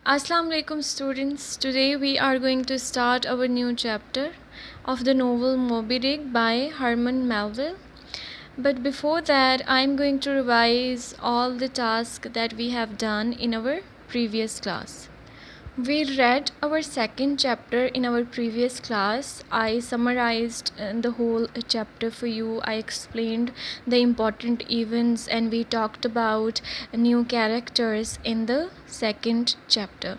Assalamu alaikum students. Today we are going to start our new chapter of the novel Moby Dick by Herman Melville. But before that, I'm going to revise all the tasks that we have done in our previous class. We read our second chapter in our previous class. I summarized the whole chapter for you. I explained the important events and we talked about new characters in the second chapter.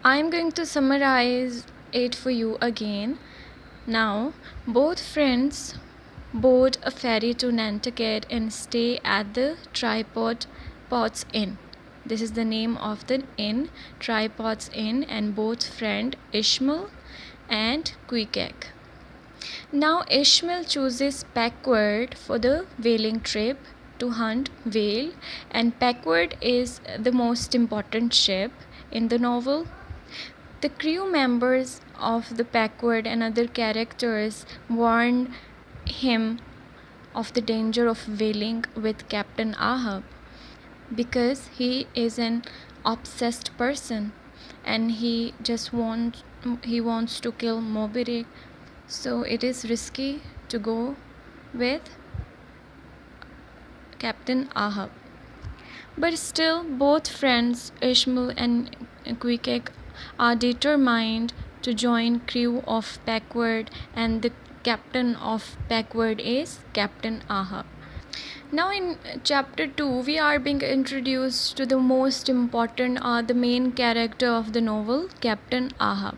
I'm going to summarize it for you again. Now, both friends board a ferry to Nantucket and stay at the Tripod Pots Inn. This is the name of the inn, Tripods Inn, and both friend Ishmael and Queequeg. Now Ishmael chooses Packard for the whaling trip to hunt whale, and Packard is the most important ship in the novel. The crew members of the Packard and other characters warn him of the danger of whaling with Captain Ahab because he is an obsessed person and he wants to kill Moby Dick, so it is risky to go with Captain Ahab. But still, both friends Ishmael and Queequeg are determined to join crew of Packard, and the captain of Packard is Captain Ahab. Now in chapter 2 we are being introduced to the most important the main character of the novel, Captain Ahab.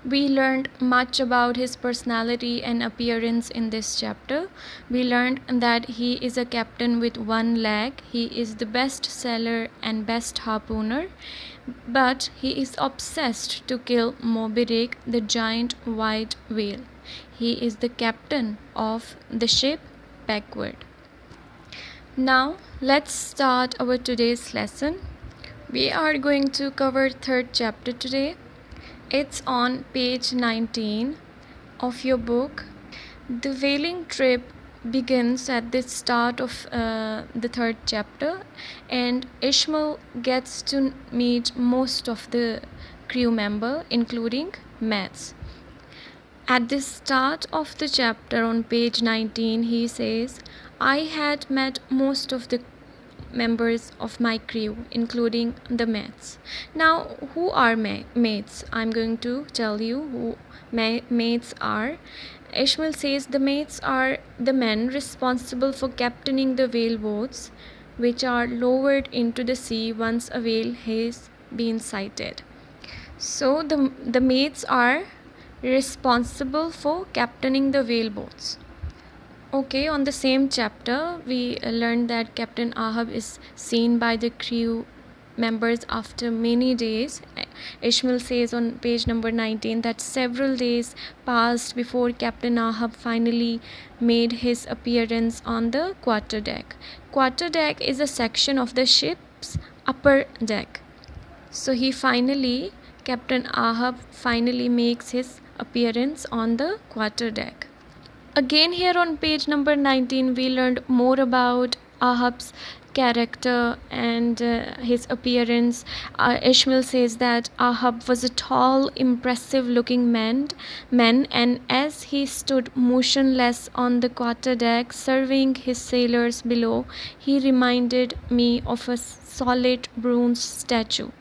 We learned much about his personality and appearance in this chapter. We learned that he is a captain with one leg. He is the best sailor and best harpooner, but he is obsessed to kill Moby Dick, the giant white whale. He is the captain of the ship Packard. Now let's start our today's lesson. We are going to cover third chapter today. It's on page 19 of your book. The whaling trip begins at the start of the third chapter, and Ishmael gets to meet most of the crew member, including mates. At the start of the chapter on page 19, he says, I had met most of the members of my crew, including the mates. Now, who are mates? I'm going to tell you who mates are. Ishmael says the mates are the men responsible for captaining the whale boats, which are lowered into the sea once a whale has been sighted. So the mates are responsible for captaining the whale boats. Okay, on the same chapter, we learned that Captain Ahab is seen by the crew members after many days. Ishmael says on page number 19 that several days passed before Captain Ahab finally made his appearance on the quarterdeck. Quarterdeck is a section of the ship's upper deck. So Captain Ahab finally makes his appearance on the quarterdeck. Again, here on page number 19, we learned more about Ahab's character and his appearance. Ishmael says that Ahab was a tall, impressive looking man, and as he stood motionless on the quarterdeck serving his sailors below, he reminded me of a solid bronze statue.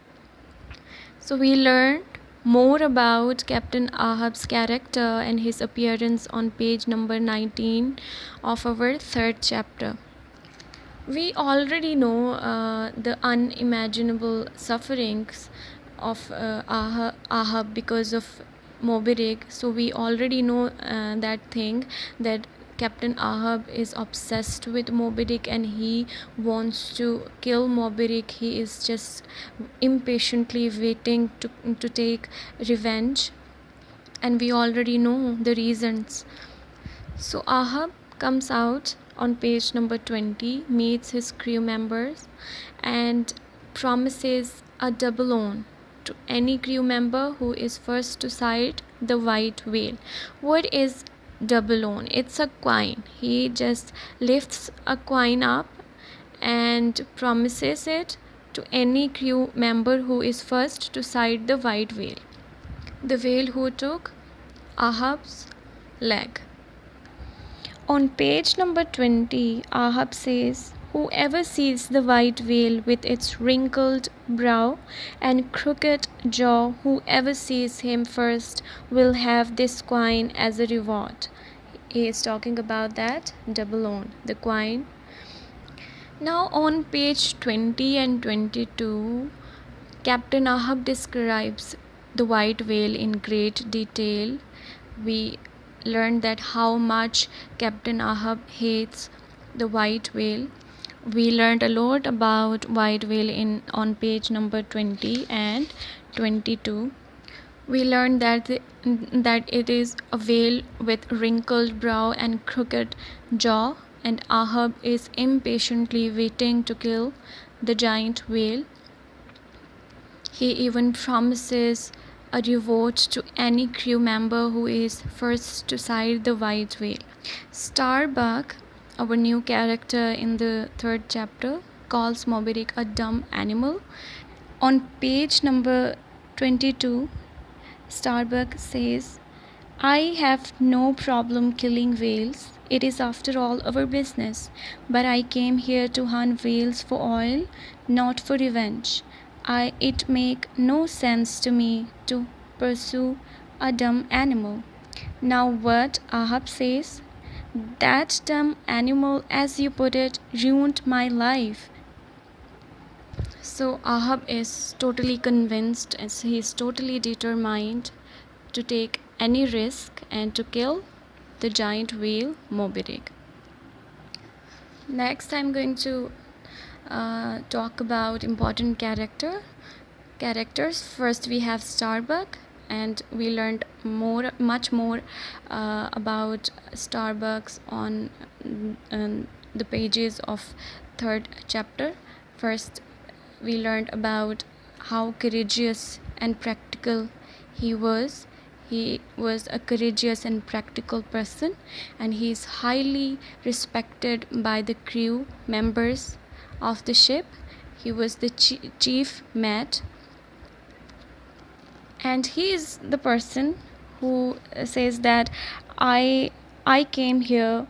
So we learned more about Captain Ahab's character and his appearance on page number 19 of our third chapter. We already know the unimaginable sufferings of Ahab because of Moby Dick. So we already know that Captain Ahab is obsessed with Moby Dick and he wants to kill Moby Dick. He is just impatiently waiting to take revenge, and we already know the reasons. So Ahab comes out on page number 20, meets his crew members and promises a double loan to any crew member who is first to sight the white whale. What is double loan? It's a coin. He just lifts a coin up and promises it to any crew member who is first to sight the white whale. The whale who took Ahab's leg. On page number 20, Ahab says, "Whoever sees the white whale with its wrinkled brow and crooked jaw, whoever sees him first will have this coin as a reward." He is talking about that double on, the coin. Now on page 20 and 22, Captain Ahab describes the white whale in great detail. We learned that how much Captain Ahab hates the white whale. We learned a lot about white whale on page number 20 and 22. We learned that it is a whale with wrinkled brow and crooked jaw, and Ahab is impatiently waiting to kill the giant whale. He even promises a reward to any crew member who is first to sight the white whale. Starbuck, our new character in the 3rd chapter, calls Moby Dick a dumb animal. On page number 22, Starbuck says, "I have no problem killing whales. It is after all our business. But I came here to hunt whales for oil, not for revenge. It make no sense to me to pursue a dumb animal." Now what Ahab says, "That dumb animal, as you put it, ruined my life." So Ahab is totally convinced, as he is totally determined to take any risk and to kill the giant whale Moby Dick. Next, I'm going to talk about important characters. First, we have Starbuck, and we learned much more about Starbucks on the pages of 3rd chapter. First, we learned about how courageous and practical he was. He was a courageous and practical person, and he is highly respected by the crew members of the ship. He was the chief mate, and he is the person who says that I came here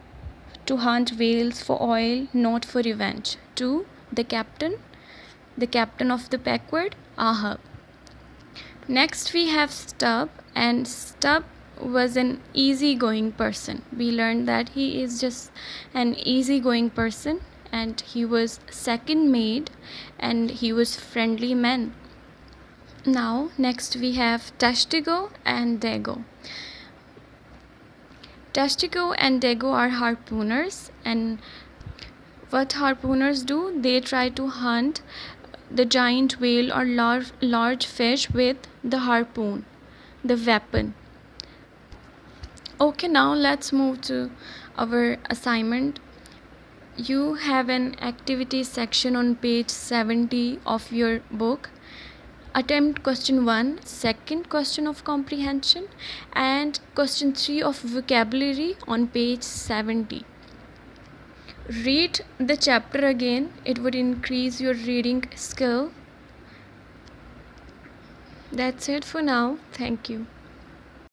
to hunt whales for oil, not for revenge, to the captain of the Packard, Ahab. Next, we have Stubb, and Stubb was an easygoing person. We learned that he is just an easygoing person, and he was second mate, and he was friendly man. Now, next we have Testigo and Dago. Testigo and Dago are harpooners, and what harpooners do, they try to hunt the giant whale or large fish with the harpoon, the weapon. Okay, now let's move to our assignment. You have an activity section on page 70 of your book. Attempt question 1, second question of comprehension, and question 3 of vocabulary on page 70. Read the chapter again. It would increase your reading skill. That's it for now. Thank you.